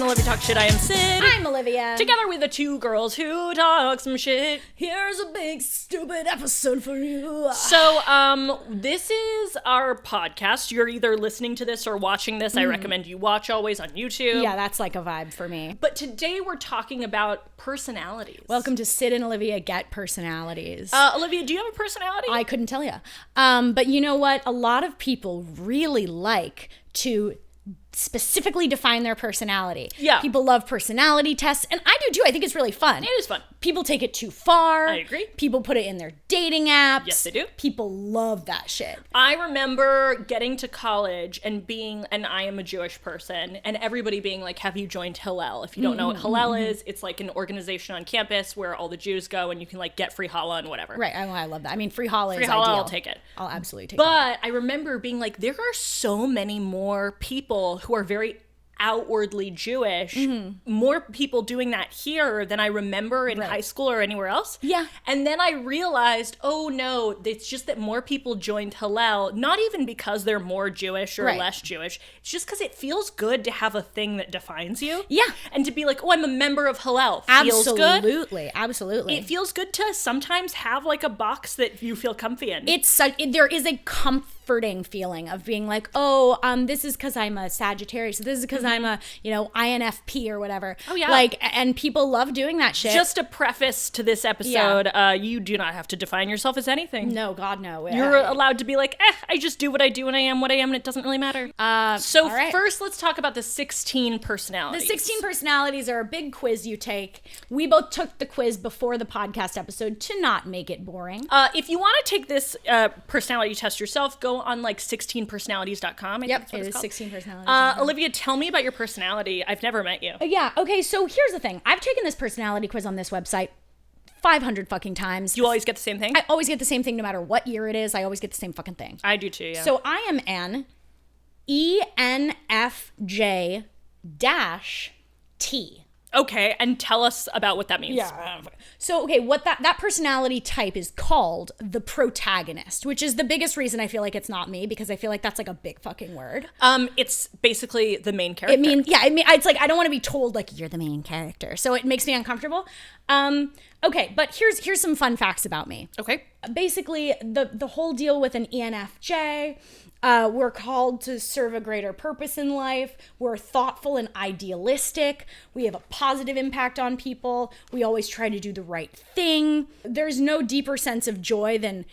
Olivia Talk Shit. I am Sid. I'm Olivia. Together with the two girls who talk some shit. Here's a big stupid episode for you. So, this is our podcast. You're either listening to this or watching this. I recommend you watch always on YouTube. Yeah, that's like a vibe for me. But today we're talking about personalities. Welcome to Sid and Olivia Get Personalities. Olivia, do you have a personality? I couldn't tell you. But you know what? A lot of people really like to specifically define their personality. Yeah. People love personality tests, and I do too. I think it's really fun. It is fun. People take it too far. I agree. People put it in their dating apps. Yes, they do. People love that shit. I remember getting to college and I am a Jewish person, and everybody being like, have you joined Hillel? If you don't know what Hillel is, it's like an organization on campus where all the Jews go and you can like get free challah and whatever. Right. I love that. I mean, free challah is challah, ideal. I'll take it. I'll absolutely take that. But I remember being like, there are so many more people who are very outwardly Jewish, more people doing that here than I remember in high school or anywhere else. Yeah. And then I realized, oh no, it's just that more people joined Hillel, not even because they're more Jewish or less Jewish. It's just because it feels good to have a thing that defines you. Yeah. And to be like, oh, I'm a member of Hillel. Feels good. Absolutely. It feels good to sometimes have like a box that you feel comfy in. There is a comforting feeling of being like, oh, this is because I'm a Sagittarius. This is because I'm a, INFP or whatever. Oh, yeah. And people love doing that shit. Just a preface to this episode, you do not have to define yourself as anything. No, God, no. You're allowed to be like, I just do what I do and I am what I am and it doesn't really matter. So first, let's talk about the 16 personalities. The 16 personalities are a big quiz you take. We both took the quiz before the podcast episode to not make it boring. If you want to take this personality test yourself, go on like 16personalities.com. Yep, it is 16 personalities. Olivia, tell me about your personality. I've never met you. Yeah, okay, so here's the thing. I've taken this personality quiz on this website 500 fucking times. You always get the same thing? I always get the same thing no matter what year it is. I always get the same fucking thing. I do too, yeah. So I am an ENFJ-T. Okay, and tell us about what that means. Yeah. So, okay, what that personality type is called the protagonist, which is the biggest reason I feel like it's not me, because I feel like that's like a big fucking word. It's basically the main character. It's like I don't want to be told like you're the main character, so it makes me uncomfortable. Okay, but here's some fun facts about me. Okay. Basically, the whole deal with an ENFJ. We're called to serve a greater purpose in life. We're thoughtful and idealistic. We have a positive impact on people. We always try to do the right thing. There's no deeper sense of joy than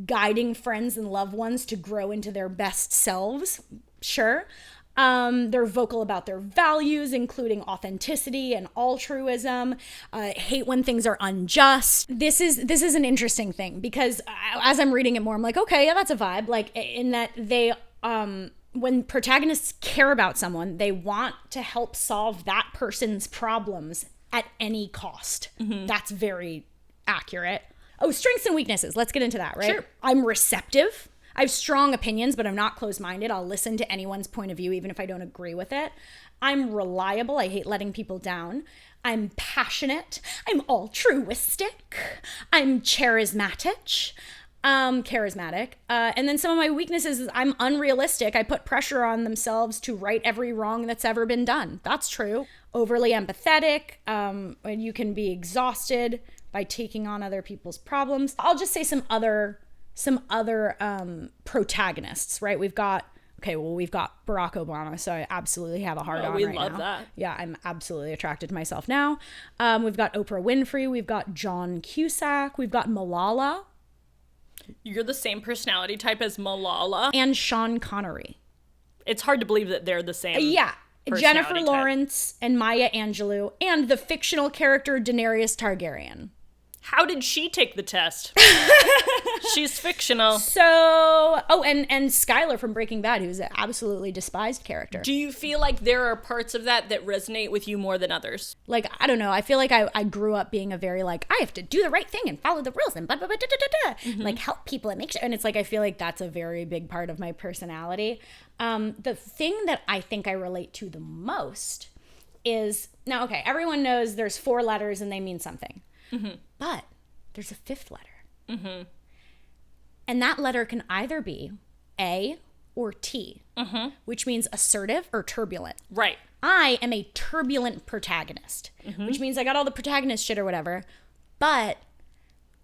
guiding friends and loved ones to grow into their best selves. Sure. They're vocal about their values, including authenticity and altruism. Hate when things are unjust. This is an interesting thing because as I'm reading it more, I'm like, okay, yeah, that's a vibe. Like in that they, when protagonists care about someone, they want to help solve that person's problems at any cost. That's very accurate. Oh, strengths and weaknesses. Let's get into that, right? Sure. I'm receptive. I have strong opinions, but I'm not closed-minded. I'll listen to anyone's point of view, even if I don't agree with it. I'm reliable. I hate letting people down. I'm passionate. I'm altruistic. I'm charismatic. And then some of my weaknesses is I'm unrealistic. I put pressure on themselves to right every wrong that's ever been done. That's true. Overly empathetic. And you can be exhausted by taking on other people's problems. I'll just say some other protagonists, right? We've got Barack Obama, so I absolutely have a hard on right now. We love that. Yeah, I'm absolutely attracted to myself now. We've got Oprah Winfrey, we've got John Cusack, we've got Malala. You're the same personality type as Malala. And Sean Connery. It's hard to believe that they're the same. Yeah. Jennifer type. Lawrence and Maya Angelou, and the fictional character Daenerys Targaryen. How did she take the test? She's fictional. So, and Skylar from Breaking Bad, who's an absolutely despised character. Do you feel like there are parts of that resonate with you more than others? Like, I don't know. I feel like I grew up being a very, like, I have to do the right thing and follow the rules and blah, blah, blah, da, da, da, da. Like, help people and make sure. And it's like, I feel like that's a very big part of my personality. The thing that I think I relate to the most is, now, okay, everyone knows there's 4 letters and they mean something. But there's a 5th letter. And that letter can either be A or T, which means assertive or turbulent. Right. I am a turbulent protagonist, which means I got all the protagonist shit or whatever, but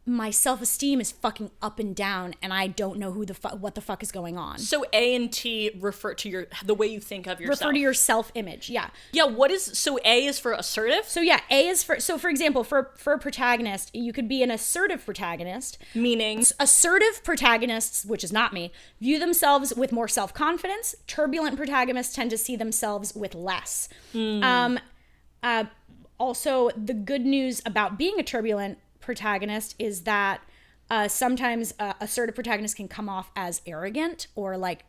my self-esteem is fucking up and down, and I don't know what the fuck is going on. So A and T refer to the way you think of yourself. Refer to your self-image, yeah. Yeah, so A is for assertive? So yeah, A is for example, for a protagonist, you could be an assertive protagonist. Meaning? Assertive protagonists, which is not me, view themselves with more self-confidence. Turbulent protagonists tend to see themselves with less. Also, the good news about being a turbulent protagonist is that sometimes assertive protagonists can come off as arrogant or like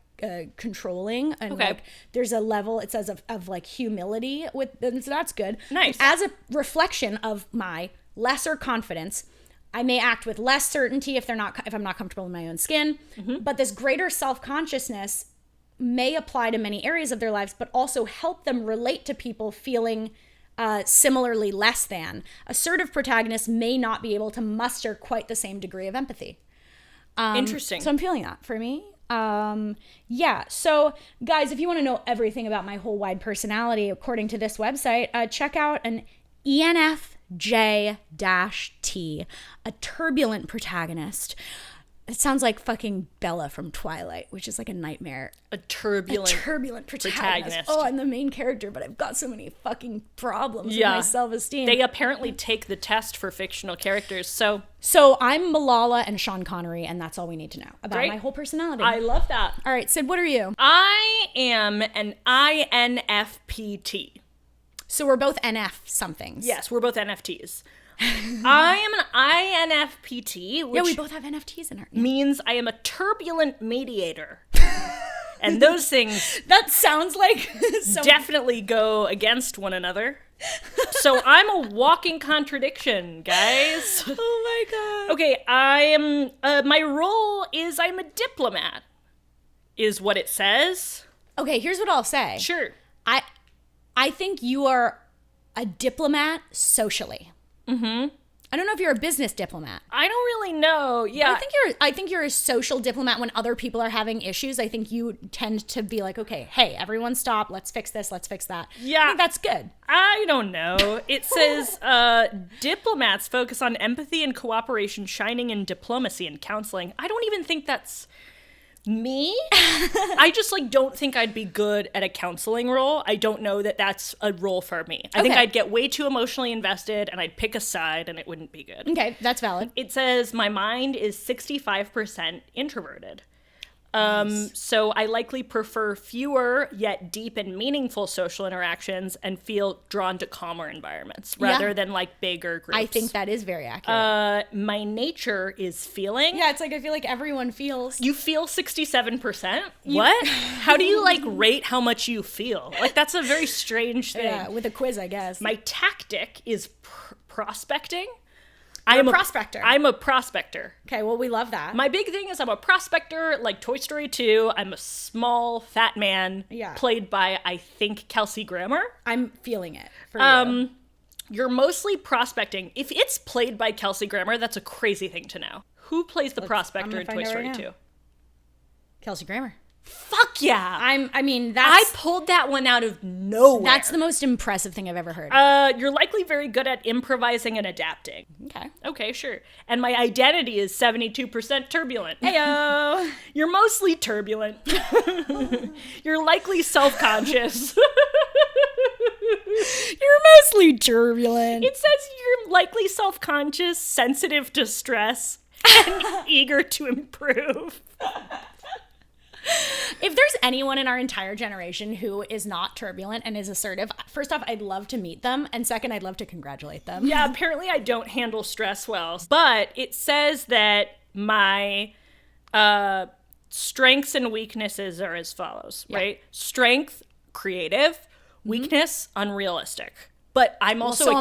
controlling, and like there's a level, it says, of like humility with them, so that's good. Nice. As a reflection of my lesser confidence, I may act with less certainty if I'm not comfortable in my own skin, but this greater self-consciousness may apply to many areas of their lives, but also help them relate to people feeling similarly less than. Assertive protagonists may not be able to muster quite the same degree of empathy. Interesting. So I'm feeling that for me. Yeah. So guys, if you want to know everything about my whole wide personality, according to this website, check out an ENFJ-T, a turbulent protagonist. It sounds like fucking Bella from Twilight, which is like a nightmare. A turbulent protagonist. Oh, I'm the main character, but I've got so many fucking problems with my self-esteem. They apparently take the test for fictional characters, so I'm Malala and Sean Connery, and that's all we need to know about my whole personality. I love that. All right, Sid, what are you? I am an INFPT. So we're both NF somethings. Yes, we're both NFTs. I am an INFPT, which we both have NFTs in our name. Means I am a turbulent mediator. And those things that sounds like definitely go against one another. So I'm a walking contradiction, guys. Oh my god. Okay, I am my role is I'm a diplomat, is what it says. Okay, here's what I'll say. Sure. I think you are a diplomat socially. I don't know if you're a business diplomat. I don't really know. Yeah. I think you're a social diplomat when other people are having issues. I think you tend to be like, okay, hey, everyone stop. Let's fix this. Let's fix that. Yeah. I think that's good. I don't know. It says diplomats focus on empathy and cooperation, shining in diplomacy and counseling. I don't even think that's me. I just don't think I'd be good at a counseling role. I don't know that that's a role for me. I think I'd get way too emotionally invested and I'd pick a side and it wouldn't be good. Okay, that's valid. It says my mind is 65% introverted. So I likely prefer fewer yet deep and meaningful social interactions and feel drawn to calmer environments rather than bigger groups. I think that is very accurate. My nature is feeling. Yeah, it's I feel like everyone feels. You feel 67%? What? How do you rate how much you feel? That's a very strange thing. Yeah, with a quiz, I guess. My tactic is prospecting. I'm a prospector. I'm a prospector. Okay, well, we love that. My big thing is I'm a prospector, like Toy Story 2. I'm a small, fat man played by, I think, Kelsey Grammer. I'm feeling it for you. You're mostly prospecting. If it's played by Kelsey Grammer, that's a crazy thing to know. Who plays the prospector in Toy Story 2? Kelsey Grammer. Fuck yeah. I pulled that one out of nowhere. That's the most impressive thing I've ever heard. You're likely very good at improvising and adapting. Okay, sure. And my identity is 72% turbulent. Heyo. You're mostly turbulent. You're likely self-conscious. You're mostly turbulent. It says you're likely self-conscious, sensitive to stress, and eager to improve. If there's anyone in our entire generation who is not turbulent and is assertive, first off, I'd love to meet them. And second, I'd love to congratulate them. Yeah, apparently I don't handle stress well. But it says that my strengths and weaknesses are as follows, right? Strength, creative. Weakness, unrealistic. But I'm also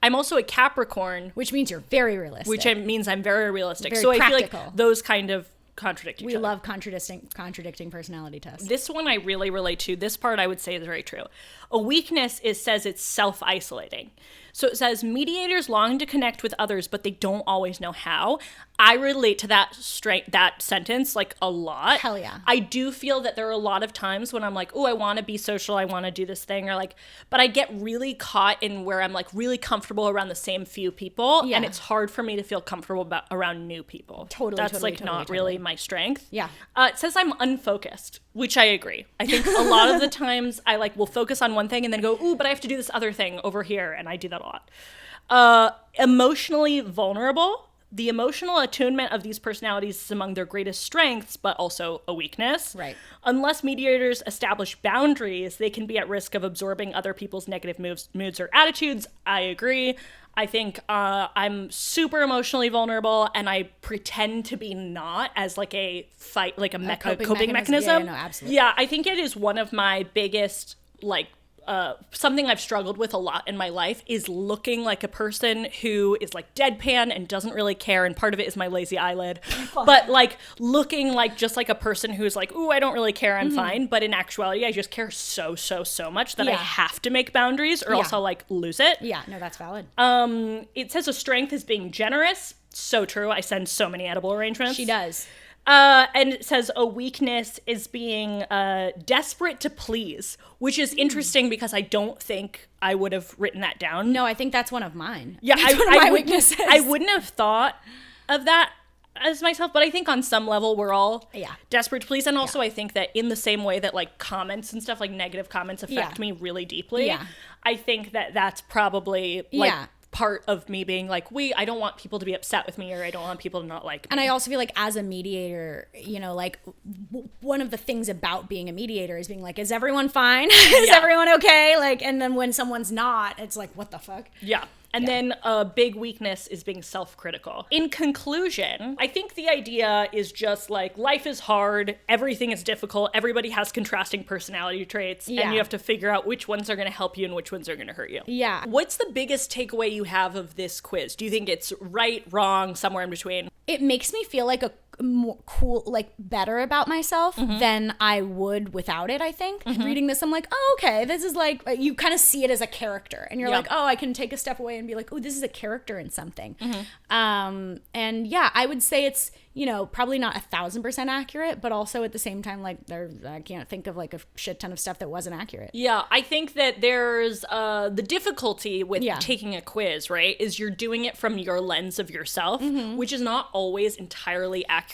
I'm also a Capricorn. Which means you're very realistic. Which means I'm very realistic. Very so practical. I feel like those kind of contradict each other. We love contradicting personality tests. This one I really relate to. This part I would say is very true. A weakness says it's self-isolating. So it says mediators long to connect with others, but they don't always know how. I relate to that sentence like a lot. Hell yeah. I do feel that there are a lot of times when I'm like, oh, I want to be social, I want to do this thing, or like, but I get really caught in where I'm like really comfortable around the same few people, and it's hard for me to feel comfortable around new people. That's not really my strength. Yeah. It says I'm unfocused, which I agree. I think a lot of the times I like will focus on one thing and then go, ooh, but I have to do this other thing over here, and I do that a lot. Emotionally vulnerable. The emotional attunement of these personalities is among their greatest strengths, but also a weakness. Right. Unless mediators establish boundaries, they can be at risk of absorbing other people's negative moods or attitudes. I agree. I think I'm super emotionally vulnerable, and I pretend to be not as like a coping mechanism. Yeah, no, absolutely. Yeah, I think it is one of my biggest like something I've struggled with a lot in my life is looking like a person who is like deadpan and doesn't really care, and part of it is my lazy eyelid, but like looking like just like a person who's like, ooh, I don't really care, I'm fine, but in actuality I just care so much that I have to make boundaries or else I'll like lose it. Yeah, no, that's valid. It says a strength is being generous. So true. I send so many edible arrangements. She does. And it says a weakness is being desperate to please, which is interesting because I don't think I would have written that down. No, I think that's one of mine. Yeah, that's one of my weaknesses. I wouldn't have thought of that as myself, but I think on some level we're all desperate to please. And also I think that in the same way that like comments and stuff, like negative comments affect me really deeply, I think that that's probably like part of me being like, I don't want people to be upset with me, or I don't want people to not like me. And I also feel like as a mediator, you know, like one of the things about being a mediator is being like, is everyone fine? Is everyone okay? Like, and then when someone's not, it's like, what the fuck? Yeah. And then a big weakness is being self-critical. In conclusion, I think the idea is just like life is hard, everything is difficult, everybody has contrasting personality traits, and you have to figure out which ones are going to help you and which ones are going to hurt you. Yeah. What's the biggest takeaway you have of this quiz? Do you think it's right, wrong, somewhere in between? It makes me feel like a more cool, like better about myself than I would without it. I think reading this, I'm like, oh, okay, this is like, you kind of see it as a character, and you're like, oh, I can take a step away and be like, oh, this is a character in something. And yeah, I would say it's, you know, probably not 1,000% accurate, but also at the same time, like I can't think of like a shit ton of stuff that wasn't accurate. Yeah, I think that there's the difficulty with taking a quiz, right, is you're doing it from your lens of yourself, which is not always entirely accurate.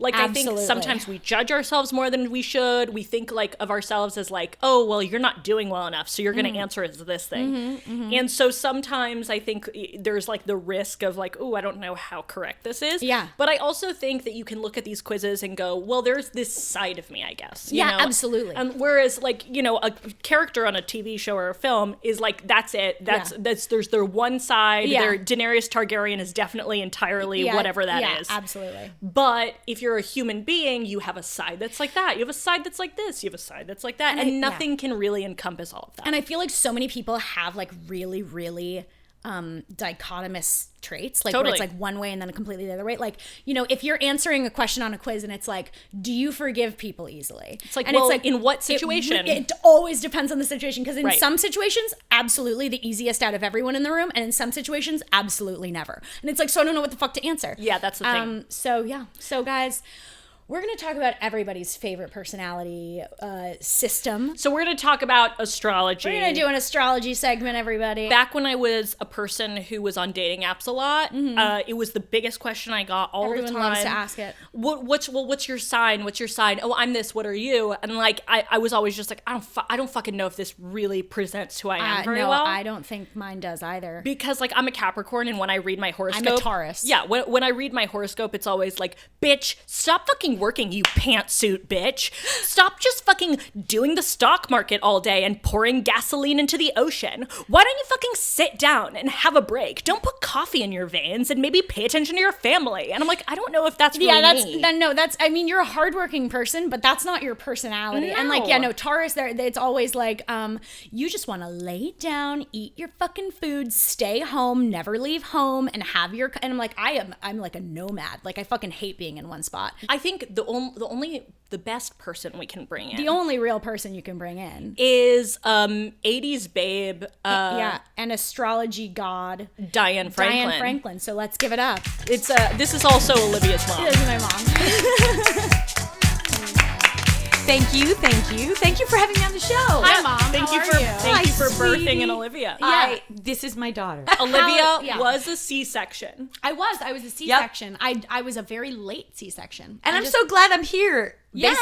Like, Absolutely. I think sometimes we judge ourselves more than we should. We think like of ourselves as like, oh, well, you're not doing well enough, so you're going to answer as this thing. And so sometimes I think there's like the risk of like, oh, I don't know how correct this is. Yeah. But I also think that you can look at these quizzes and go, well, there's this side of me, I guess. You know? Absolutely. Whereas like, you know, a character on a TV show or a film is like, that's it. There's their one side. Their Daenerys Targaryen is definitely entirely whatever that is. Absolutely. But if you're a human being, you have a side that's like that. You have a side that's like this. You have a side that's like that. And nothing can really encompass all of that. And I feel like so many people have like really, really dichotomous traits, like where it's like one way and then completely the other way. Like, you know, if you're answering a question on a quiz and it's like, do you forgive people easily? It's like, and well, it's like, in what situation? It always depends on the situation, because in some situations, absolutely the easiest out of everyone in the room, and in some situations, absolutely never. And it's like, so I don't know what the fuck to answer. Yeah, that's the thing. So guys, we're going to talk about everybody's favorite personality system. So we're going to talk about astrology. We're going to do an astrology segment, everybody. Back when I was a person who was on dating apps a lot, it was the biggest question I got all the time. Everyone loves to ask it. What's your sign? What's your sign? Oh, I'm this. What are you? And like, I was always just like, I don't fucking know if this really presents who I am very well. I don't think mine does either. Because like, I'm a Capricorn, and when I read my horoscope, I'm a Taurus. Yeah, when I read my horoscope, it's always like, bitch, stop fucking working, you pantsuit bitch. Stop just fucking doing the stock market all day and pouring gasoline into the ocean. Why don't you fucking sit down and have a break? Don't put coffee in your veins, and maybe pay attention to your family. And I'm like, I don't know if that's really me. I mean, you're a hardworking person, but that's not your personality. No. And like, Taurus, it's always like, you just want to lay down, eat your fucking food, stay home, never leave home, and have your, and I'm like, I'm like a nomad. Like, I fucking hate being in one spot. I think the best person we can bring in. The only real person you can bring in is 80s babe. and astrology god Diane Franklin. Diane Franklin. So let's give it up. It's this is also Olivia's mom. This is my mom. Thank you for having me on the show. Hi, Mom. Thank How you are for you? thank you for Sweetie. birthing an Olivia. This is my daughter. Olivia was a C-section. I was a C-section. I was a very late C-section. And I'm so glad I'm here. Yeah.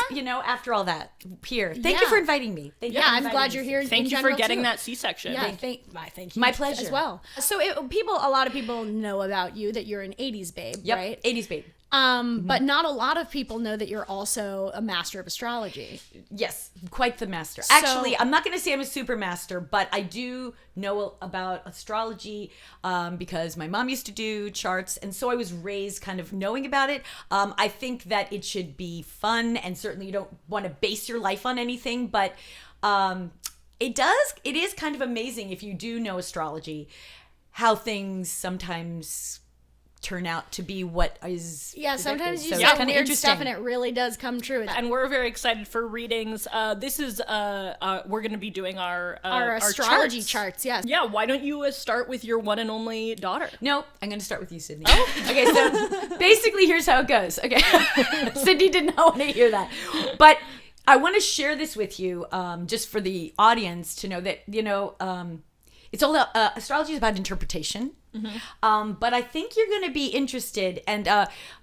After all that, here. Thank you for inviting me. I'm glad you're here. Thank in you for general, getting too. that C-section. Yeah, thank you. My pleasure. As well. So a lot of people know about you that you're an 80s babe, right? 80s babe. But not a lot of people know that you're also a master of astrology. Yes, quite the master. Actually, I'm not going to say I'm a super master, but I do know about astrology because my mom used to do charts, and so I was raised kind of knowing about it. I think that it should be fun, and certainly you don't want to base your life on anything, but it is kind of amazing if you do know astrology, how things sometimes turn out to be what is sometimes you so say it's kinda weird stuff interesting. and it really does come true. And we're very excited for readings. This is we're going to be doing our astrology charts. Yes. Yeah, why don't you start with your one and only daughter? No, I'm going to start with you, Sydney. Oh. Okay, so basically here's how it goes. Okay. Sydney did not want to hear that. But I want to share this with you just for the audience to know that, it's all astrology is about interpretation. Mm-hmm. But I think you're going to be interested, and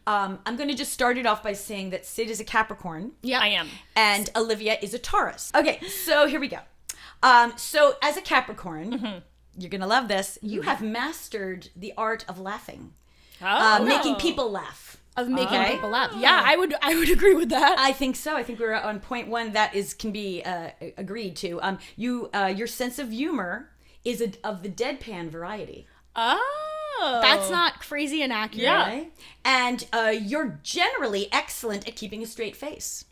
I'm going to just start it off by saying that Syd is a Capricorn. Yeah, I am. And Olivia is a Taurus. Okay, so here we go. So as a Capricorn, you're going to love this. You have mastered the art of laughing, making people laugh. Of making people laugh. Yeah, I would agree with that. I think so. I think we're on point one that can be agreed to. Your sense of humor is of the deadpan variety. Oh. That's not crazy inaccurate. Yeah. Right? And you're generally excellent at keeping a straight face.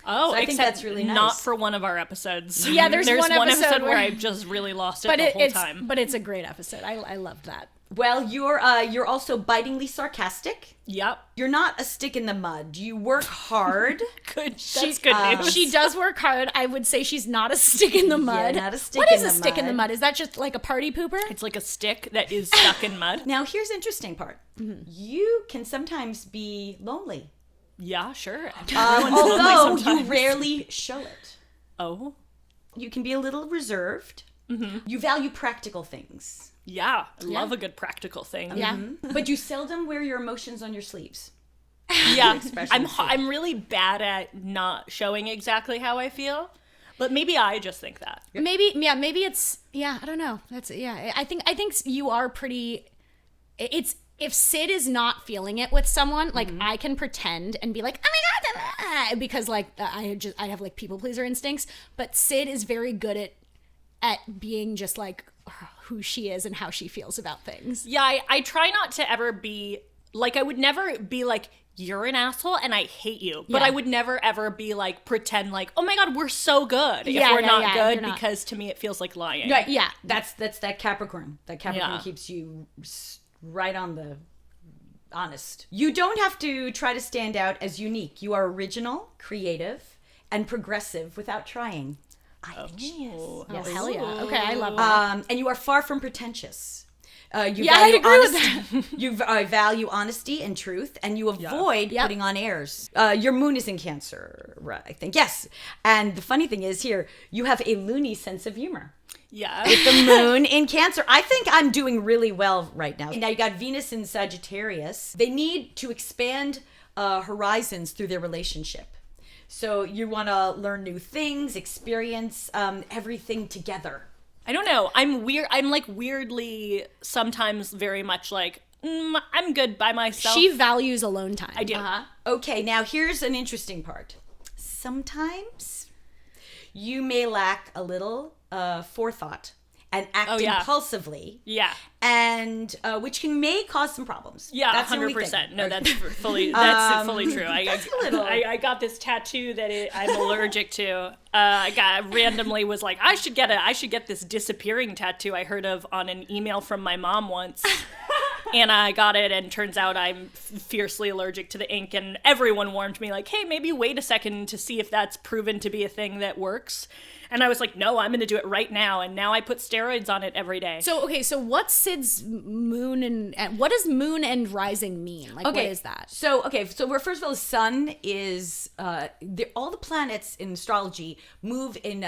Oh, so I think that's really nice. Not for one of our episodes. Yeah, there's one episode where I just really lost it the whole time. But it's a great episode. I loved that. Well, you're also bitingly sarcastic. Yep. You're not a stick in the mud. You work hard. Good. That's good news. She does work hard. I would say she's not a stick in the mud. Yeah, not a stick What in is the a stick in the mud? mud? Is that just like a party pooper? It's like a stick that is stuck in mud. Now, here's the interesting part. You can sometimes be lonely. Yeah, sure. Although you rarely show it. Oh. You can be a little reserved. Mm-hmm. You value practical things. Yeah, I love a good practical thing. Yeah. But you seldom wear your emotions on your sleeves. Yeah, I'm really bad at not showing exactly how I feel, but maybe I just think that. Maybe it's I don't know. I think you are pretty. It's if Syd is not feeling it with someone, like I can pretend and be like, oh my god, because like I have like people pleaser instincts, but Syd is very good at being just like who she is and how she feels about things. Yeah, I try not to ever be like, I would never be like, you're an asshole and I hate you. But I would never ever be like, pretend like, oh my god, we're so good. If we're not good, because to me it feels like lying. Right, yeah. That's that Capricorn. That Capricorn keeps you right on the honest. You don't have to try to stand out as unique. You are original, creative, and progressive without trying. I think she is. Oh, hell yeah. Okay, I love that. And you are far from pretentious. You I'd value agree with that. You value honesty and truth, and you avoid putting on airs. Your moon is in Cancer, right, I think. Yes. And the funny thing is here, you have a loony sense of humor. Yeah. With the moon in Cancer. I think I'm doing really well right now. Now you got Venus in Sagittarius. They need to expand horizons through their relationship. So you want to learn new things, experience everything together. I don't know. I'm weird. I'm like weirdly sometimes very much like, I'm good by myself. She values alone time. I do. Okay, now here's an interesting part. Sometimes you may lack a little forethought and act impulsively. Yeah. And which may cause some problems. Yeah, that's 100%. No, that's fully true. I got this tattoo that I'm allergic to. I randomly was like, I should get this disappearing tattoo I heard of on an email from my mom once. And I got it, and turns out I'm fiercely allergic to the ink, and everyone warned me, like, hey, maybe wait a second to see if that's proven to be a thing that works. And I was like, no, I'm going to do it right now. And now I put steroids on it every day. So, okay, so what's Syd's moon and what does moon and rising mean? Like, what is that? So, we're, first of all, the sun is, all the planets in astrology move in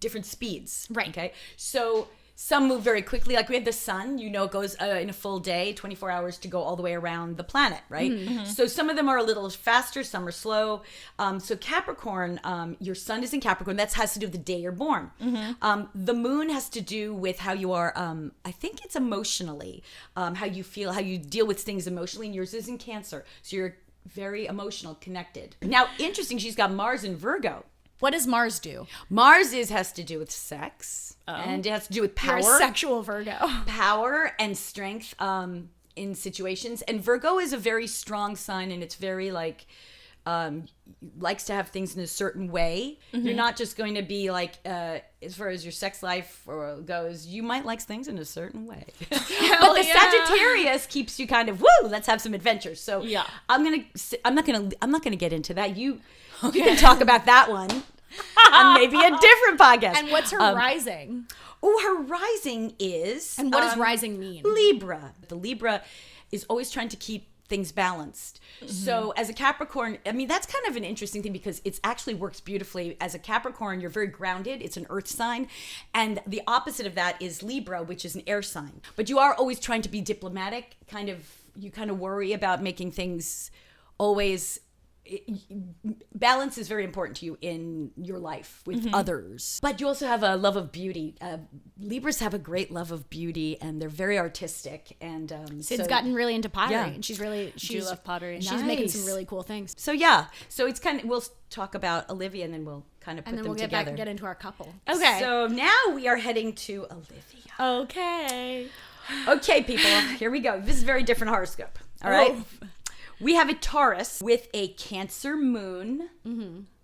different speeds. Right. Okay. So, some move very quickly. Like we have the sun, it goes in a full day, 24 hours to go all the way around the planet, right? Mm-hmm. So some of them are a little faster, some are slow. So Capricorn, your sun is in Capricorn. That has to do with the day you're born. Mm-hmm. The moon has to do with how you are, I think it's emotionally, how you feel, how you deal with things emotionally. And yours is in Cancer. So you're very emotional, connected. Now, interesting, she's got Mars in Virgo. What does Mars do? Mars has to do with sex. And it has to do with power. You're a sexual Virgo. Power and strength in situations. And Virgo is a very strong sign, and it's very likes to have things in a certain way. Mm-hmm. You're not just going to be like, as far as your sex life goes, you might like things in a certain way. But the Sagittarius keeps you kind of, woo, let's have some adventures. So yeah. I'm not gonna get into that. You can talk about that one. On maybe a different podcast. And what's her rising? Oh, her rising is... And what does rising mean? Libra. The Libra is always trying to keep things balanced. Mm-hmm. So as a Capricorn, I mean, that's kind of an interesting thing because it actually works beautifully. As a Capricorn, you're very grounded. It's an earth sign. And the opposite of that is Libra, which is an air sign. But you are always trying to be diplomatic. You kind of worry about making things always... Balance is very important to you in your life with others. But you also have a love of beauty. Libras have a great love of beauty, and they're very artistic. And Syd's gotten really into pottery, and she's love pottery. She's making some really cool things. So yeah, so it's kind of, we'll talk about Olivia, and then we'll kind of put them together. And then we'll get back and get into our couple. Okay. So now we are heading to Olivia. Okay, people, here we go. This is a very different horoscope. All right. We have a Taurus with a Cancer moon,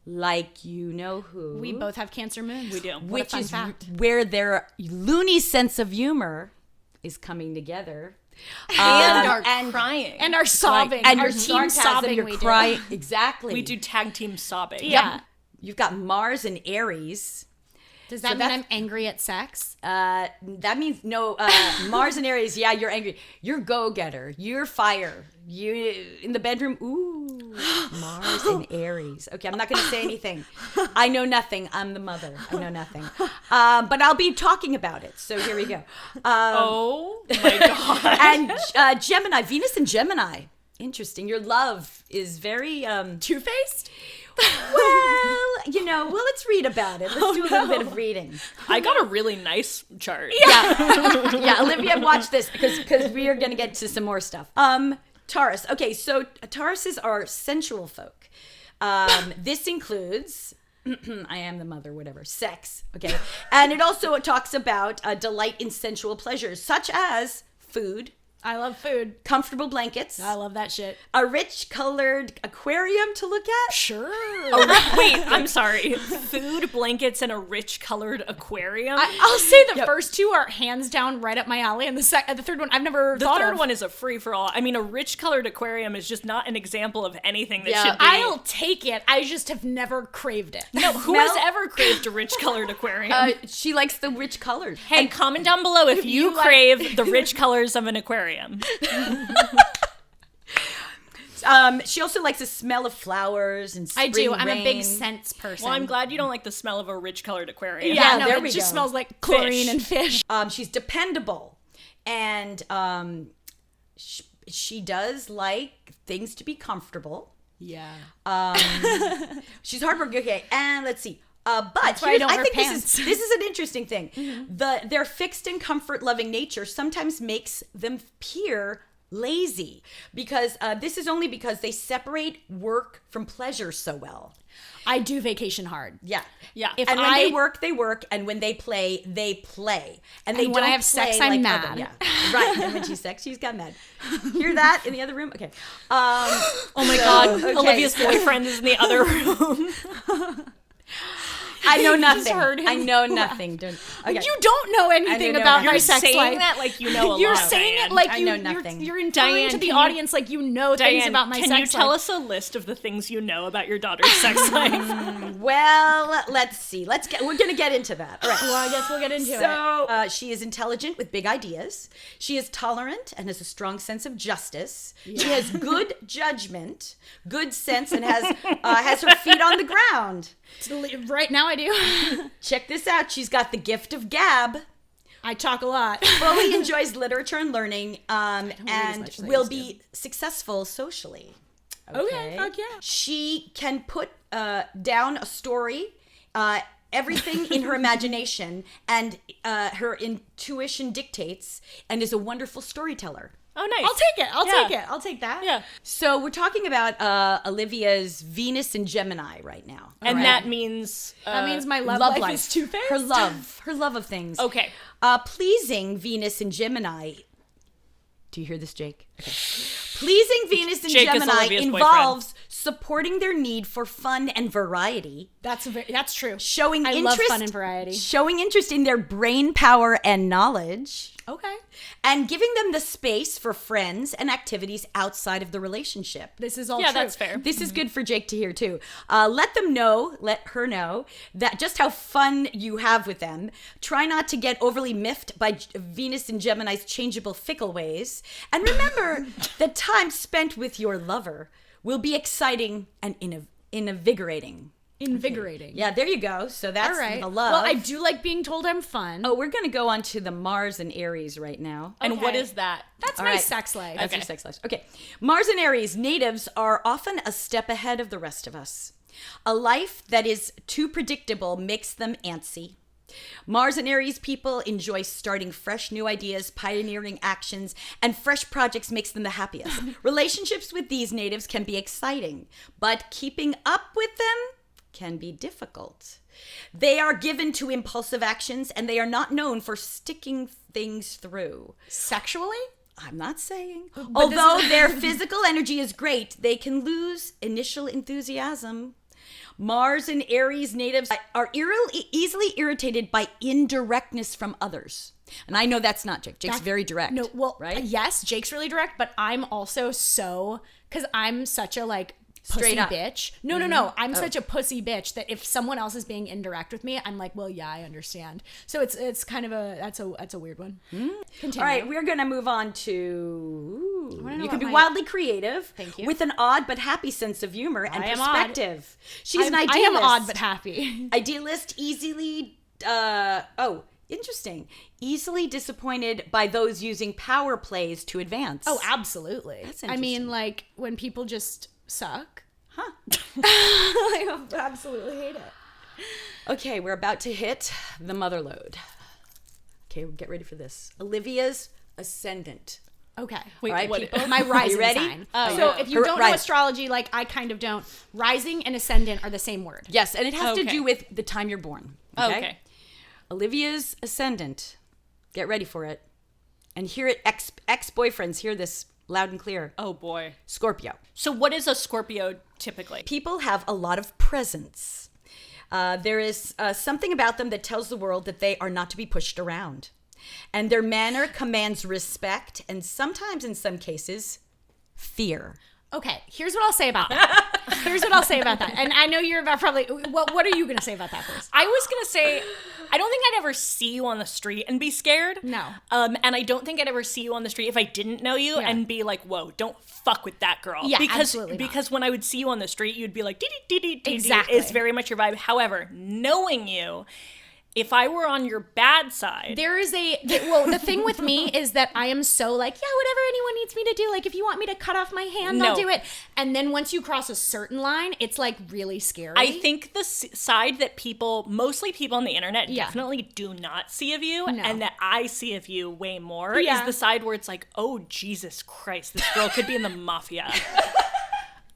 like you know who. We both have Cancer moons. We do. Which is where their loony sense of humor is coming together. And crying. And our sobbing. And our your team sobbing. You're crying. Exactly. We do tag team sobbing. Yeah. Yep. You've got Mars and Aries. Does that mean I'm angry at sex? That means no. Mars and Aries, yeah, you're angry. You're go-getter. You're fire. You in the bedroom. Ooh, Mars and Aries. Okay, I'm not going to say anything. I know nothing. I'm the mother. I know nothing. But I'll be talking about it. So here we go. Oh my god. And Gemini, Venus and Gemini. Interesting. Your love is very two-faced. Well, let's read about it. Let's do a little bit of reading. I got a really nice chart. Yeah, Olivia, watch this because we are going to get to some more stuff. Taurus. Okay, so Tauruses are sensual folk. This includes, I am the mother, whatever, sex. Okay, and it also talks about delight in sensual pleasures such as food. I love food. Comfortable blankets. I love that shit. A rich colored aquarium to look at. Sure. Wait, I'm sorry. Food, blankets, and a rich colored aquarium. I'll say the first two are hands down right up my alley, and the third one I've never thought of. The third one is a free for all. I mean, a rich colored aquarium is just not an example of anything that should be. I'll take it. I just have never craved it. No, who has ever craved a rich colored aquarium? She likes the rich colors. Hey, comment down below if you crave the rich colors of an aquarium. She also likes the smell of flowers and spring I do. I'm rain. a big scents person. Well, I'm glad you don't like the smell of a rich colored aquarium. Yeah, no, there it we just go. smells like chlorine and fish. She's dependable, and she does like things to be comfortable. Yeah. She's hardworking. Okay, and let's see. But That's why I don't wear think pants. this is an interesting thing. Mm-hmm. Their fixed and comfort-loving nature sometimes makes them appear lazy because this is only because they separate work from pleasure so well. I do vacation hard. Yeah. When they work, they work, and when they play, they play. And when I have sex, I'm mad. Yeah, right. And when she's sex, she's got mad. Hear that in the other room? Okay. Oh my god, okay. Olivia's boyfriend is in the other room. I know Just nothing. heard him I know laugh. nothing. Okay. You don't know anything know about nothing. my You're sex saying life. that like you know a lot. You're saying Diane. it like I you, know nothing. You're inferring Diane, to the can you- audience like you know Diane, things about my sex can life. you tell us a list of the things you know about your daughter's sex life? Well, let's see. We're going to get into that. All right. Well, I guess we'll get into it. So, she is intelligent with big ideas. She is tolerant and has a strong sense of justice. She has good judgment, good sense, and has her feet on the ground. Right now I do. Check this out. She's got the gift of gab. I talk a lot. Fully enjoys literature and learning, and much as I will used be successful socially. Okay, fuck yeah. She can put down a story, everything in her imagination, and her intuition dictates, and is a wonderful storyteller. Oh, nice. I'll take it. Yeah. Take it. I'll take that. Yeah. So we're talking about Olivia's Venus and Gemini right now. And All right? that means That means my love Love life is two-faced. Her love of things. okay. Pleasing Venus and Gemini. Do you hear this, Jake? Okay. Pleasing Venus and Jake is Gemini Olivia's involves supporting their need for fun and variety, That's true. showing I interest, love fun and variety. showing interest in their brain power and knowledge, Okay. and giving them the space for friends and activities outside of the relationship. This is all Yeah, true. that's fair. This is good for Jake to hear too. Let her know that just how fun you have with them. Try not to get overly miffed by Venus and Gemini's changeable, fickle ways. And remember that time spent with your lover will be exciting and invigorating. Invigorating. Yeah, there you go. So that's All right. the love. Well, I do like being told I'm fun. Oh, we're going to go on to the Mars and Aries right now. And what Okay. is that? That's All my right. sex life. That's Okay. your sex life. Okay. Mars and Aries natives are often a step ahead of the rest of us. A life that is too predictable makes them antsy. Mars and Aries people enjoy starting fresh new ideas, pioneering actions, and fresh projects makes them the happiest. Relationships with these natives can be exciting, but keeping up with them can be difficult. They are given to impulsive actions, and they are not known for sticking things through. Sexually? I'm not saying. this Although is- their physical energy is great, they can lose initial enthusiasm. Mars and Aries natives are easily irritated by indirectness from others. And I know that's not Jake. Jake's very direct. No, well, right? yes, Jake's really direct, but I'm also because I'm such a pussy Straight up. bitch. No. I'm such a pussy bitch that if someone else is being indirect with me, I'm like, well, yeah, I understand. So it's kind of that's a weird one. Continue. All right, we're going to move on to know you what can be my- wildly creative. Thank you. With an odd but happy sense of humor and I am odd. perspective. She's an I idealist. am odd but happy. Idealist, easily interesting. Easily disappointed by those using power plays to advance. Oh, absolutely. That's I mean, interesting. when people just suck. Huh. I absolutely hate it. Okay, we're about to hit the mother lode. Okay, get ready for this. Olivia's ascendant. Okay. Wait, All right, what? people? My rising ready? sign. Oh, So yeah. if you Her don't know rise. astrology, I kind of don't. Rising and ascendant are the same word. Yes, and it has to Okay. do with the time you're born. Okay. Olivia's ascendant. Get ready for it. And hear it, ex-boyfriends, hear this loud and clear. Oh boy. Scorpio. So what is a Scorpio typically? People have a lot of presence. There is something about them that tells the world that they are not to be pushed around. And their manner commands respect and sometimes, in some cases, fear. Okay, here's what I'll say about that. And I know you're about probably. What are you going to say about that first? I was gonna say, I don't think I'd ever see you on the street and be scared. No. And I don't think I'd ever see you on the street if I didn't know you Yeah. and be like, "Whoa, don't fuck with that girl." Yeah, because absolutely not. because when I would see you on the street, you'd be like, "Dee dee dee dee." Exactly. It's very much your vibe. However, knowing you, if I were on your bad side, There is the thing with me is that I am so yeah, whatever anyone needs me to do. If you want me to cut off my hand, I'll No. do it. And then once you cross a certain line, it's really scary. I think the side that mostly people on the internet, Yeah. definitely do not see of you, No. and that I see of you way more, Yeah. is the side where it's like, oh, Jesus Christ, this girl could be in the mafia.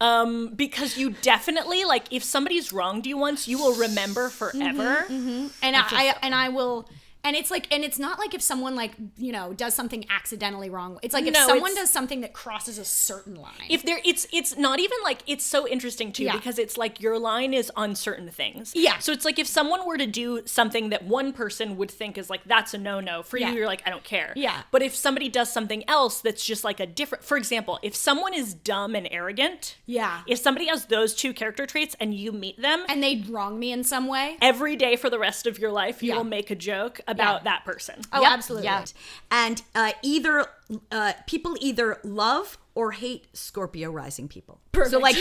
Because you definitely, if somebody's wronged you once, you will remember forever. and I will. And it's like, and it's not like if someone like, you know, does something accidentally wrong. It's like if No, someone it's- does something that crosses a certain line. If there, it's not even like, it's so interesting too, Yeah. because it's like your line is on certain things. Yeah. So it's like if someone were to do something that one person would think is like, that's a no-no, for Yeah. you, you're like, I don't care. Yeah. But if somebody does something else that's just like a different, for example, if someone is dumb and arrogant, Yeah. if somebody has those two character traits and you meet them, and they wrong me in some way. every day for the rest of your life, you Yeah. will make a joke about Yeah. that person. Oh, Yep, absolutely. yeah. And people either love or hate Scorpio rising people. Perfect. So like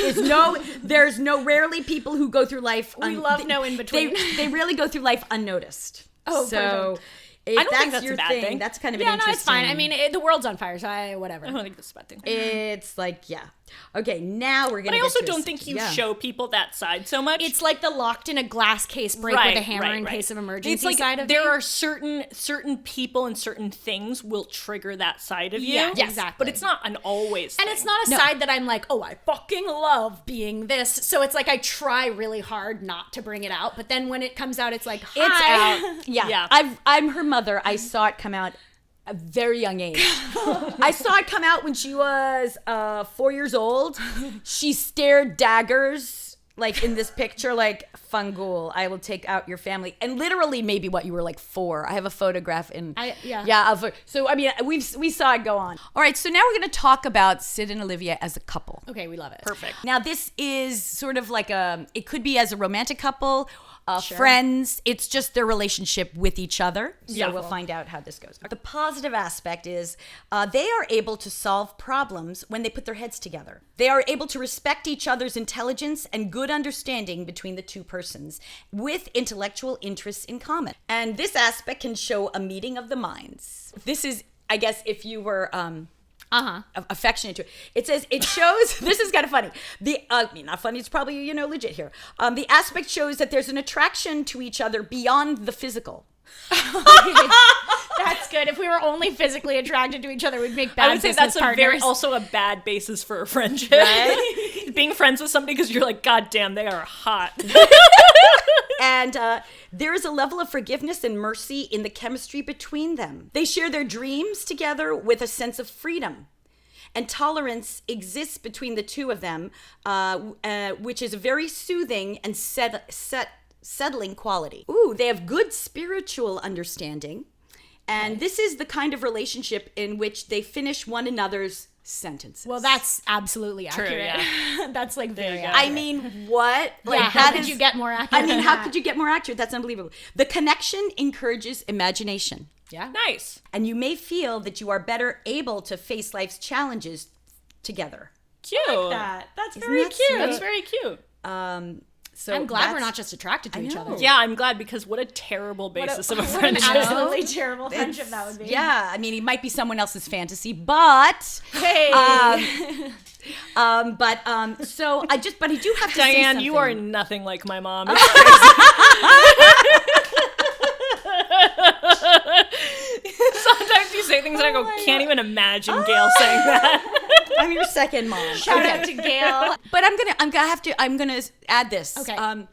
there's no rarely people who go through life. We love no in between. They really go through life unnoticed. Oh, so perfect. if I don't that's think that's your a bad thing, thing. that's kind of Yeah, an no, interesting. it's fine. I mean, the world's on fire, so whatever. I don't think that's a bad thing. it's like, yeah. Okay, now we're gonna. But I get also to don't think you yeah. show people that side so much. It's like the locked in a glass case break with a hammer in case of emergency It's like side of there me. are certain people and certain things will trigger that side of you. Yeah, yes, exactly. But it's not an always And thing. it's not a side that I'm like, oh, I fucking love being this. So it's like I try really hard not to bring it out, but then when it comes out, it's like, hi. It's out. Yeah. Yeah. I'm her mother. I saw it come out at a very young age. I saw it come out when she was 4 years old. She stared daggers like in this picture, like Fungul, I will take out your family. And literally maybe what you were like 4. I have a photograph in so I mean we saw it go on. All right, so now we're going to talk about Sid and Olivia as a couple. Okay, we love it. perfect. Now this is sort of like it could be as a romantic couple, Sure. friends. It's just their relationship with each other. So Yeah. we'll find out how this goes. The positive aspect is they are able to solve problems when they put their heads together. They are able to respect each other's intelligence and good understanding between the two persons with intellectual interests in common. And this aspect can show a meeting of the minds. This is, I guess, if you were affectionate to it. It says it shows. This is kind of funny. I mean, not funny. It's probably legit here. The aspect shows that there's an attraction to each other beyond the physical. That's good. If we were only physically attracted to each other, we'd make bad I would say business that's partners. also a bad basis for a friendship. Right? Being friends with somebody because you're like, God damn, they are hot. And there is a level of forgiveness and mercy in the chemistry between them. They share their dreams together with a sense of freedom. And tolerance exists between the two of them, which is a very soothing and settling quality. Ooh, they have good spiritual understanding. And this is the kind of relationship in which they finish one another's sentences. Well, that's absolutely accurate. yeah. That's like very you go. accurate. I mean, what? Yeah, how could you get more accurate? I mean, than how that? could you get more accurate? That's unbelievable. The connection encourages imagination. Yeah. Nice. And you may feel that you are better able to face life's challenges together. Cute. That's very very that cute. sweet? That's very cute. So I'm glad we're that's- not just attracted to each know. other. Yeah, I'm glad because what a terrible basis of a What an friendship. absolutely terrible friendship that would be. Yeah, I mean, it might be someone else's fantasy, but Hey. so I do have to say Diane, something. you are nothing like my mom. Sometimes you say things and I go, can't even imagine Gail saying that. I'm your second mom. Shout out to Gail. But I'm gonna add this. Okay.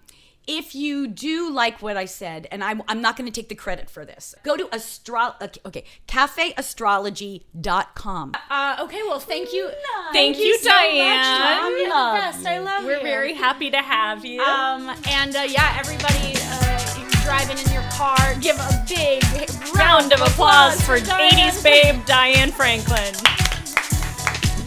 If you do like what I said, and I'm not going to take the credit for this, go to cafeastrology.com. Okay, well, thank you. Thank you, so Diane. much, Mom. You're the Love best. I love We're you. very happy to have you. Yeah, everybody driving in your car, give a big Round of applause for Diane. 80s babe Diane Franklin.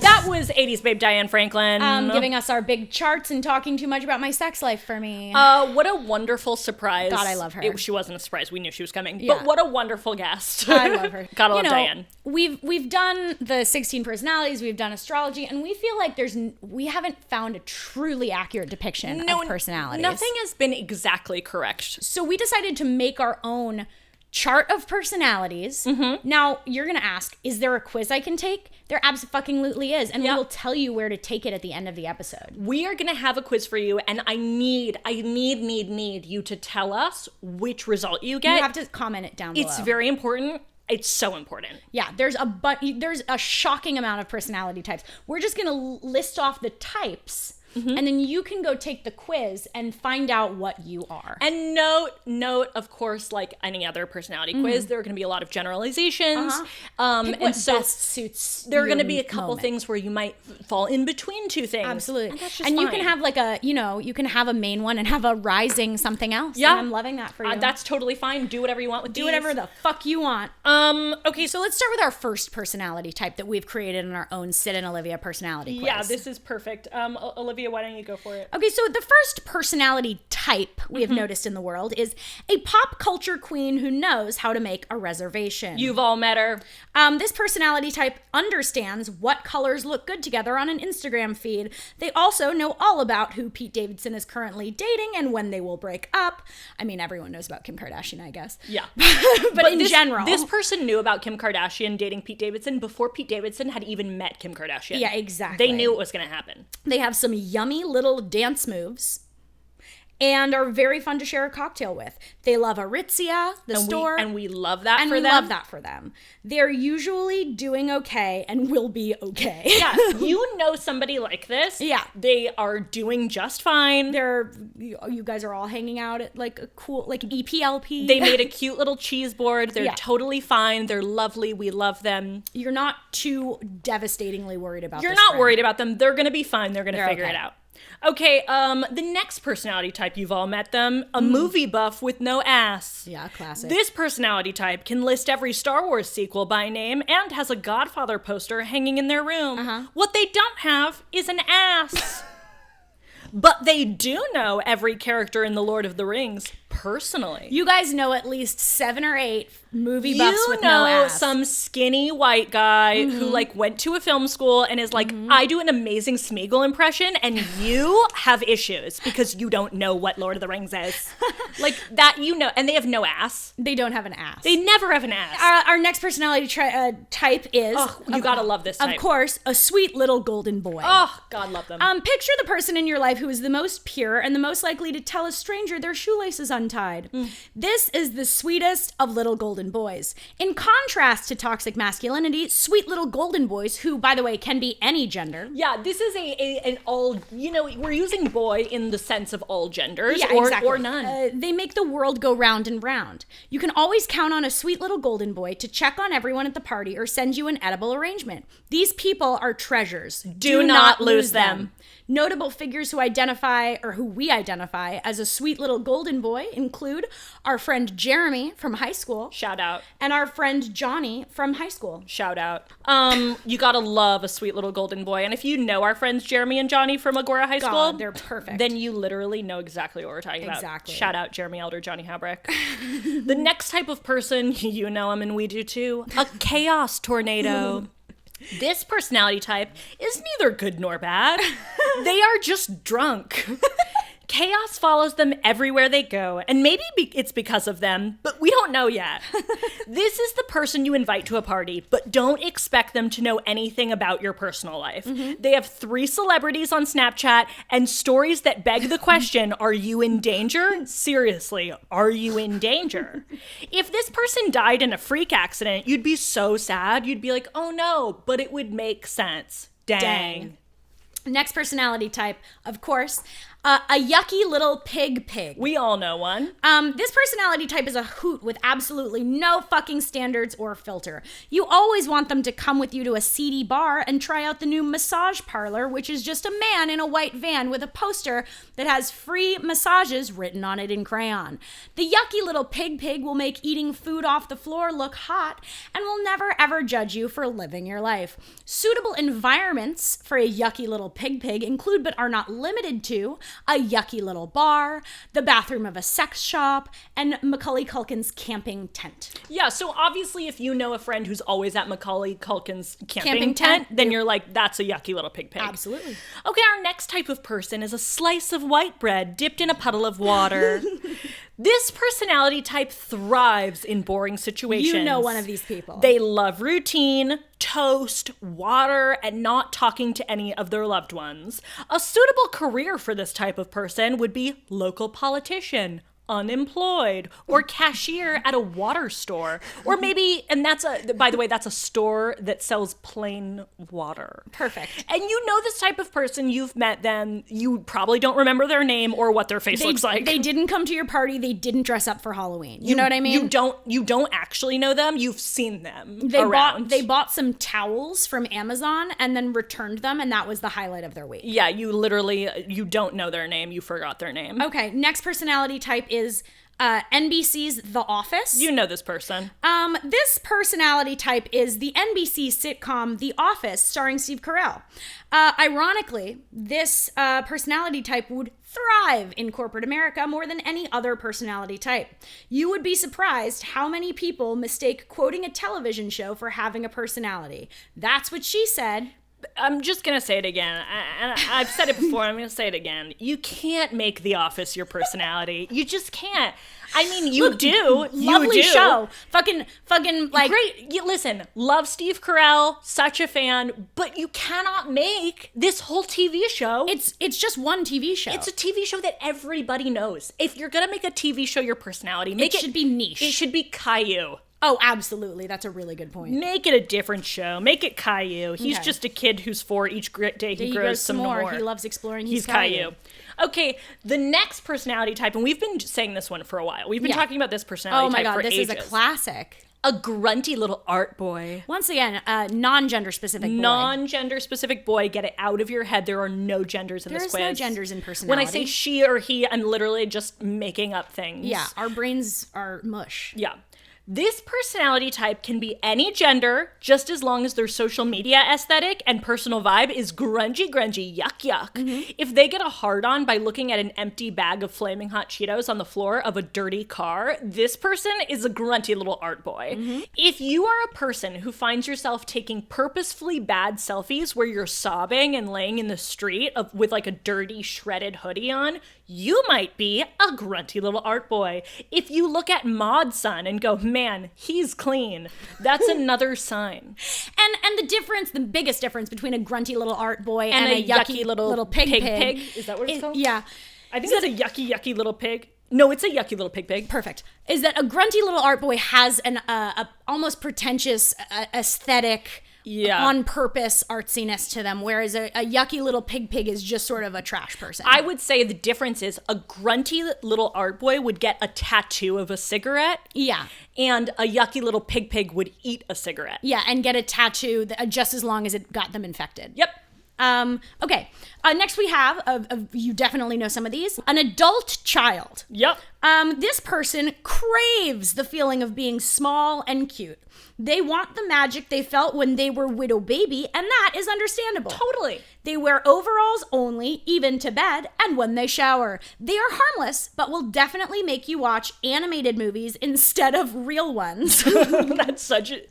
That was 80s babe Diane Franklin. Giving us our big charts and talking too much about my sex life for me. What a wonderful surprise. God, I love her. She wasn't a surprise. We knew she was coming. Yeah. But what a wonderful guest. I love her. Gotta love Diane. We've done the 16 personalities, we've done astrology, and we feel like we haven't found a truly accurate depiction of personalities. Nothing has been exactly correct. So we decided to make our own chart of personalities. Mm-hmm. Now, you're going to ask, is there a quiz I can take? There absolutely is, and we will tell you where to take it at the end of the episode. We are going to have a quiz for you, and I need you to tell us which result you get. You have to comment it down below. It's very important. It's so important. Yeah, there's a shocking amount of personality types. We're just going to list off the types and then you can go take the quiz and find out what you are. And note, of course, like any other personality quiz, there are going to be a lot of generalizations. Pick And what so best suits there are your going to be a couple moment. things where you might fall in between two things. Absolutely. And that's just And you fine. can have like a, you can have a main one and have a rising something else. Yeah. And I'm loving that for you. That's totally fine. Do whatever you want with Do these. whatever the fuck you want. Okay, So let's start with our first personality type that we've created in our own Sid and Olivia personality quiz. yeah, this is perfect. Olivia, why don't you go for it? Okay, so the first personality type we have noticed in the world is a pop culture queen who knows how to make a reservation. You've all met her. This personality type understands what colors look good together on an Instagram feed. They also know all about who Pete Davidson is currently dating and when they will break up. I mean, everyone knows about Kim Kardashian, I guess. Yeah. but in general. This person knew about Kim Kardashian dating Pete Davidson before Pete Davidson had even met Kim Kardashian. Yeah, exactly. They knew it was going to happen. They have some yummy little dance moves and are very fun to share a cocktail with. They love Aritzia, the store. And we love that and for we them. love that for them. They're usually doing okay and will be okay. Yeah, you know somebody like this. Yeah. They are doing just fine. You guys are all hanging out at like a cool, like EPLP. They made a cute little cheese board. They're Yeah. totally fine. They're lovely. We love them. You're not too devastatingly worried about You're this not friend. worried about them. They're going to be fine. They're going to They're figure okay. it out. Okay, the next personality type, you've all met them, a movie buff with no ass. Yeah, classic. This personality type can list every Star Wars sequel by name and has a Godfather poster hanging in their room. What they don't have is an ass. But they do know every character in The Lord of the Rings personally. You guys know at least 7 or 8 movie buffs You with know no ass. some skinny white guy who like went to a film school and is like, I do an amazing Smeagol impression and you have issues because you don't know what Lord of the Rings is. Like that, and they have no ass. They don't have an ass. They never have an ass. Our next personality type is, Oh, you gotta love this type. of course, a sweet little golden boy. Oh, God love them. Picture the person in your life who is the most pure and the most likely to tell a stranger their shoelace is untied. This is the sweetest of little golden boys. In contrast to toxic masculinity, sweet little golden boys, who, by the way, can be any gender. Yeah, this is an all, we're using boy in the sense of all genders exactly. or none. They make the world go round and round. You can always count on a sweet little golden boy to check on everyone at the party or send you an edible arrangement. These people are treasures. Do not lose them. Notable figures who we identify as a sweet little golden boy include our friend Jeremy from high school. Shout out. And our friend Johnny from high school. Shout out. You gotta love a sweet little golden boy. And if you know our friends Jeremy and Johnny from Agora High School, they're perfect. Then you literally know exactly what we're talking about. Exactly. Shout out Jeremy Elder, Johnny Habrick. The next type of person, you know him and we do too, a chaos tornado. This personality type is neither good nor bad. They are just drunk. Chaos follows them everywhere they go, and maybe it's because of them, but we don't know yet. This is the person you invite to a party, but don't expect them to know anything about your personal life. They have 3 celebrities on Snapchat and stories that beg the question, are you in danger? Seriously, are you in danger? If this person died in a freak accident, you'd be so sad. You'd be like, oh no, but it would make sense. Dang. Next personality type, of course, a yucky little pig. We all know one. This personality type is a hoot with absolutely no fucking standards or filter. You always want them to come with you to a seedy bar and try out the new massage parlor, which is just a man in a white van with a poster that has free massages written on it in crayon. The yucky little pig will make eating food off the floor look hot and will never ever judge you for living your life. Suitable environments for a yucky little pig include but are not limited to a yucky little bar, the bathroom of a sex shop, and Macaulay Culkin's camping tent. Yeah, so obviously if you know a friend who's always at Macaulay Culkin's camping Camping tent, tent, then you're like, that's a yucky little pig. Absolutely. Okay, our next type of person is a slice of white bread dipped in a puddle of water. This personality type thrives in boring situations. You know one of these people. They love routine, toast, water, and not talking to any of their loved ones. A suitable career for this type of person would be local politician, unemployed, or cashier at a water store, or maybe, and by the way, that's a store that sells plain water. Perfect. And you know this type of person, you've met them, you probably don't remember their name or what their face looks like. They didn't come to your party, they didn't dress up for Halloween. You know what I mean? You don't actually know them, you've seen them around. They bought some towels from Amazon and then returned them, and that was the highlight of their week. Yeah, you don't know their name, you forgot their name. Okay, next personality type is NBC's The Office. You know this person. This personality type is the NBC sitcom The Office, starring Steve Carell. Ironically, this personality type would thrive in corporate America more than any other personality type. You would be surprised how many people mistake quoting a television show for having a personality. That's what she said. I'm just going to say it again. I've said it before. I'm going to say it again. You can't make The Office your personality. You just can't. I mean, you do. Lovely show. Fucking like. Great. Listen, love Steve Carell. Such a fan. But you cannot make this whole TV show. It's just one TV show. It's a TV show that everybody knows. If you're going to make a TV show your personality, it should be niche. It should be Caillou. Oh, absolutely. That's a really good point. Make it a different show. Make it Caillou. He's just a kid who's 4. Each day he grows some more. He loves exploring. He's Caillou. Okay, the next personality type, and we've been saying this one for a while. We've been talking about this personality type for ages. Oh my God, this is a classic. A grunty little art boy. Once again, non-gender specific boy. Non-gender specific boy. Get it out of your head. There are no genders in this quiz. There's no genders in personality. When I say she or he, I'm literally just making up things. Yeah, our brains are mush. Yeah. This personality type can be any gender, just as long as their social media aesthetic and personal vibe is grungy, yuck. Mm-hmm. If they get a hard-on by looking at an empty bag of flaming hot Cheetos on the floor of a dirty car, this person is a grunty little art boy. Mm-hmm. If you are a person who finds yourself taking purposefully bad selfies where you're sobbing and laying in the street with like a dirty, shredded hoodie on, you might be a grunty little art boy. If you look at Maud's son and go, man, he's clean, that's another sign. And the biggest difference between a grunty little art boy and a yucky little pig. Is that what it's called? Yeah. I think it's a yucky little pig. No, it's a yucky little pig. Perfect. Is that a grunty little art boy has an almost pretentious aesthetic, on purpose artsiness to them, whereas a yucky little pig is just sort of a trash person. I would say the difference is a grunty little art boy would get a tattoo of a cigarette. Yeah. And a yucky little pig would eat a cigarette. Yeah, and get a tattoo just as long as it got them infected. Yep. Okay. Next we have, you definitely know some of these, an adult child. Yep. This person craves the feeling of being small and cute. They want the magic they felt when they were widow baby, and that is understandable. Totally. They wear overalls only, even to bed, and when they shower. They are harmless, but will definitely make you watch animated movies instead of real ones. That's such a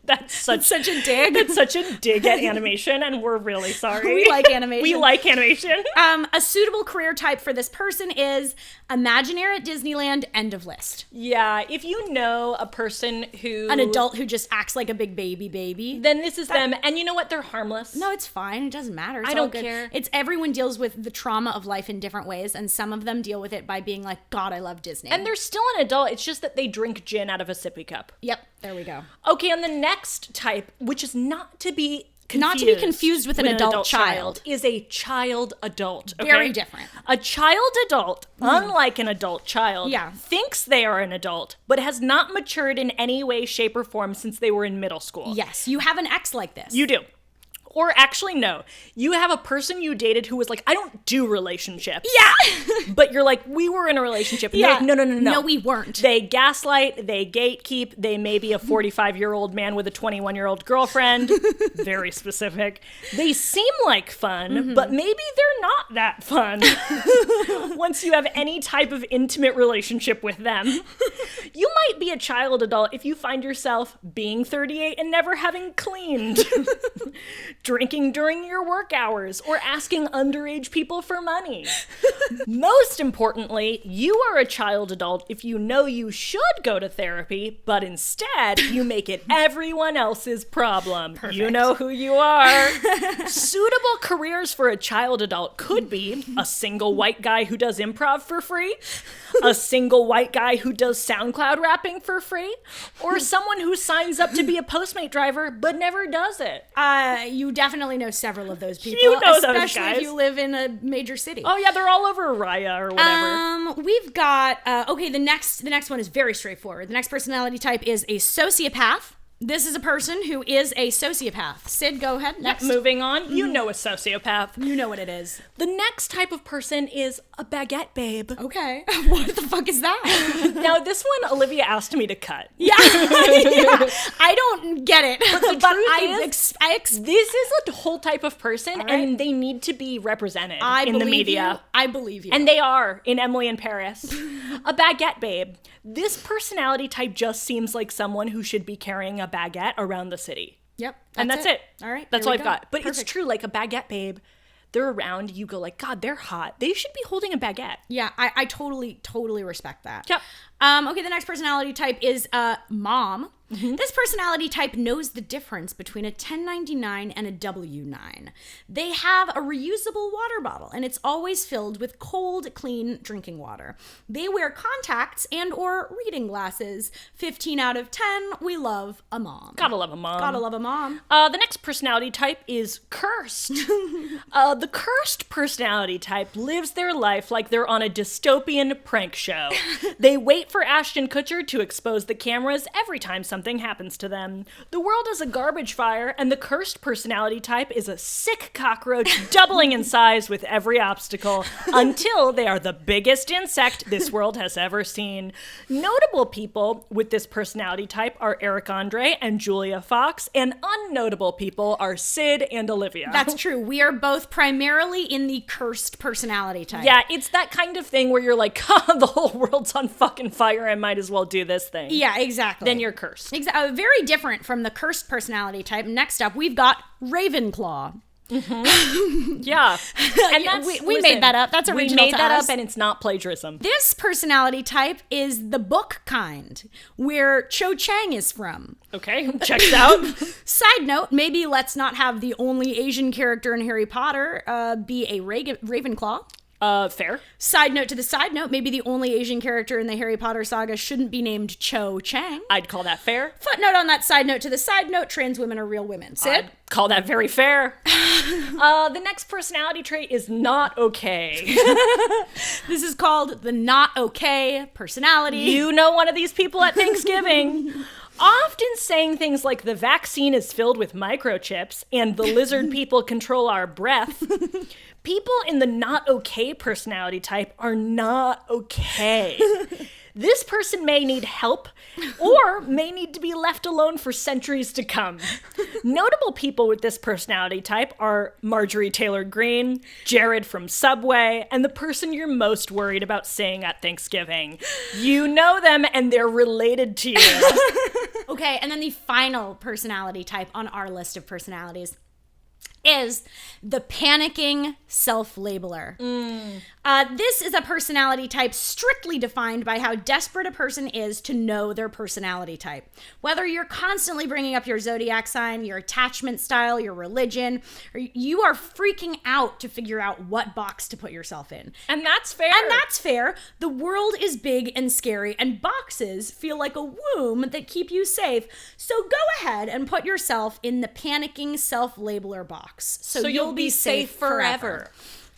dig. That's such a dig at animation, and we're really sorry. We like animation. We like animation. A suitable career type for this person is Imagineer at Disneyland, end of list. Yeah, if you know a person an adult who just acts like a big baby, then this is them. And you know what? They're harmless. No, it's fine. It doesn't matter. I don't care. It's everyone deals with the trauma of life in different ways, and some of them deal with it by being like, God, I love Disney. And they're still an adult. It's just that they drink gin out of a sippy cup. Yep, there we go. Okay, and the next type, which is not to be confused with an adult child, is a child adult. Okay? Very different. A child adult, unlike an adult child, thinks they are an adult, but has not matured in any way, shape, or form since they were in middle school. Yes, you have an ex like this. You do. Or actually, no. You have a person you dated who was like, I don't do relationships. Yeah. But you're like, we were in a relationship. And yeah. Like, no. No, we weren't. They gaslight. They gatekeep. They may be a 45-year-old man with a 21-year-old girlfriend. Very specific. They seem like fun, but maybe they're not that fun. Once you have any type of intimate relationship with them. You might be a child adult if you find yourself being 38 and never having cleaned, drinking during your work hours, or asking underage people for money. Most importantly, you are a child adult if you know you should go to therapy, but instead you make it everyone else's problem. Perfect. You know who you are. Suitable careers for a child adult could be a single white guy who does improv for free, a single white guy who does SoundCloud rapping for free, or someone who signs up to be a Postmate driver but never does it. You definitely know several of those people. You know those especially guys. if you live in a major city. Oh yeah, they're all over Raya or whatever. We've got okay. The next one is very straightforward. The next personality type is a sociopath. This is a person who is a sociopath. Sid, go ahead. Next. Moving on, you know a sociopath. You know what it is. The next type of person is a baguette babe. Okay. What the fuck is that? Now, this one Olivia asked me to cut. Yeah. Yeah. I don't get it. But this is a whole type of person, right. and they need to be represented in the believe media. you. I believe you. And they are in Emily in Paris. A baguette babe. This personality type just seems like someone who should be carrying a baguette around the city. Yep. And that's it. All right. That's there all we I've go. got. But Perfect. it's true, like a baguette babe, they're around, you go like, God, they're hot. They should be holding a baguette. Yeah, I totally respect that. Yep. Okay, the next personality type is mom. Mm-hmm. This personality type knows the difference between a 1099 and a W9. They have a reusable water bottle, and it's always filled with cold, clean drinking water. They wear contacts and or reading glasses. 15 out of 10, we love a mom. Gotta love a mom. Gotta love a mom. The next personality type is cursed. The cursed personality type lives their life like they're on a dystopian prank show. They wait for Ashton Kutcher to expose the cameras every time something happens to them. The world is a garbage fire, and the cursed personality type is a sick cockroach doubling in size with every obstacle until they are the biggest insect this world has ever seen. Notable people with this personality type are Eric Andre and Julia Fox, and unnotable people are Sid and Olivia. That's true. We are both primarily in the cursed personality type. Yeah, it's that kind of thing where you're like, the whole world's on fucking fire, I might as well do this thing. Yeah, exactly. Then you're cursed. Very different from the cursed personality type. Next up, we've got Ravenclaw. Mm-hmm. Yeah. And that's, we made that up. That's original We made to that us. up, and it's not plagiarism. This personality type is the book kind, where Cho Chang is from. Okay, checks out. Side note, maybe let's not have the only Asian character in Harry Potter be a Ravenclaw. Fair. Side note to the side note, maybe the only Asian character in the Harry Potter saga shouldn't be named Cho Chang. I'd call that fair. Footnote on that side note to the side note, trans women are real women. Sid? I'd call that very fair. The next personality trait is not okay. This is called the not okay personality. You know one of these people at Thanksgiving. Often saying things like the vaccine is filled with microchips and the lizard people control our breath. People in the not okay personality type are not okay. This person may need help or may need to be left alone for centuries to come. Notable people with this personality type are Marjorie Taylor Greene, Jared from Subway, and the person you're most worried about saying at Thanksgiving. You know them and they're related to you. Okay, and then the final personality type on our list of personalities is the Panicking Self-Labeler. This is a personality type strictly defined by how desperate a person is to know their personality type. Whether you're constantly bringing up your zodiac sign, your attachment style, your religion, or you are freaking out to figure out what box to put yourself in. And that's fair. And that's fair. The world is big and scary, and boxes feel like a womb that keep you safe. So go ahead and put yourself in the Panicking Self-Labeler box. So you'll be safe forever.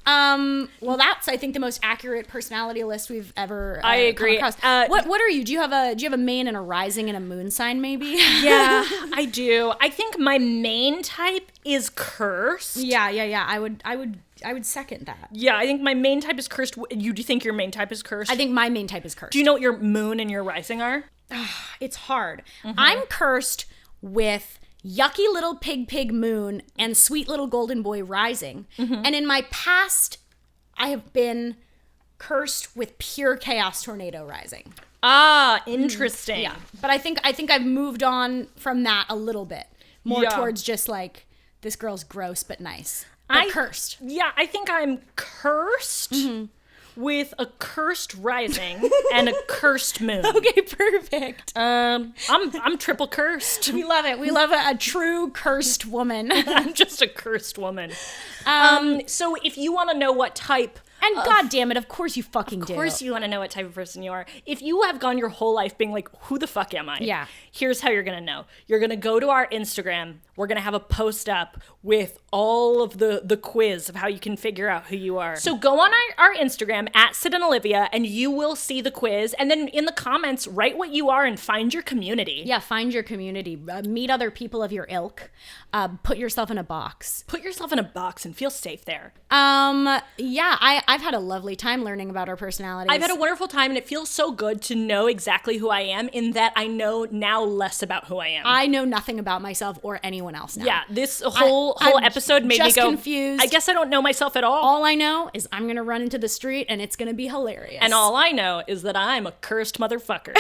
Well, that's, I think, the most accurate personality list we've ever I agree. come across. What are you? Do you have a main and a rising and a moon sign, maybe? Yeah, I do. I think my main type is cursed. Yeah. I would second that. Yeah, I think my main type is cursed. Do you think your main type is cursed? I think my main type is cursed. Do you know what your moon and your rising are? It's hard. I'm cursed with yucky little pig moon and sweet little golden boy rising. And in my past, I have been cursed with pure chaos tornado rising. Ah, interesting. Yeah, but I think I've moved on from that a little bit more towards just like this girl's gross but nice, but cursed. Yeah, I think I'm cursed with a cursed rising and a cursed moon. Okay, perfect. I'm triple cursed. We love it. We love a true cursed woman. I'm just a cursed woman. So if you want to know what type. And God damn it, of course you fucking do. Of course you want to know what type of person you are. If you have gone your whole life being like, who the fuck am I? Yeah. Here's how you're going to know. You're going to go to our Instagram. We're going to have a post up with all of the quiz of how you can figure out who you are. So go on our Instagram at Sid and Olivia and you will see the quiz. And then in the comments, write what you are and find your community. Yeah, find your community. Meet other people of your ilk. Put yourself in a box. Put yourself in a box and feel safe there. Yeah, I've had a lovely time learning about our personalities. I've had a wonderful time, and it feels so good to know exactly who I am in that I know now less about who I am. I know nothing about myself or anyone else now. Yeah, this whole episode made me go confused. I guess I don't know myself at all. All I know is I'm going to run into the street, and it's going to be hilarious. And all I know is that I'm a cursed motherfucker.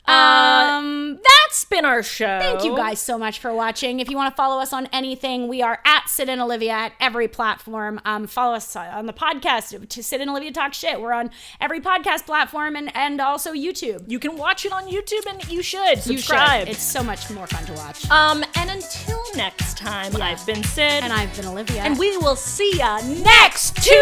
That's been our show. Thank you guys so much for watching. If you want to follow us on anything, we are at Sid and Olivia at every platform. Follow us on the podcast to Sid and Olivia Talk Shit. We're on every podcast platform and also YouTube. You can watch it on YouTube, and you should subscribe. It's so much more fun to watch. And until next time, I've been Sid. And I've been Olivia. And we will see ya next Tuesday.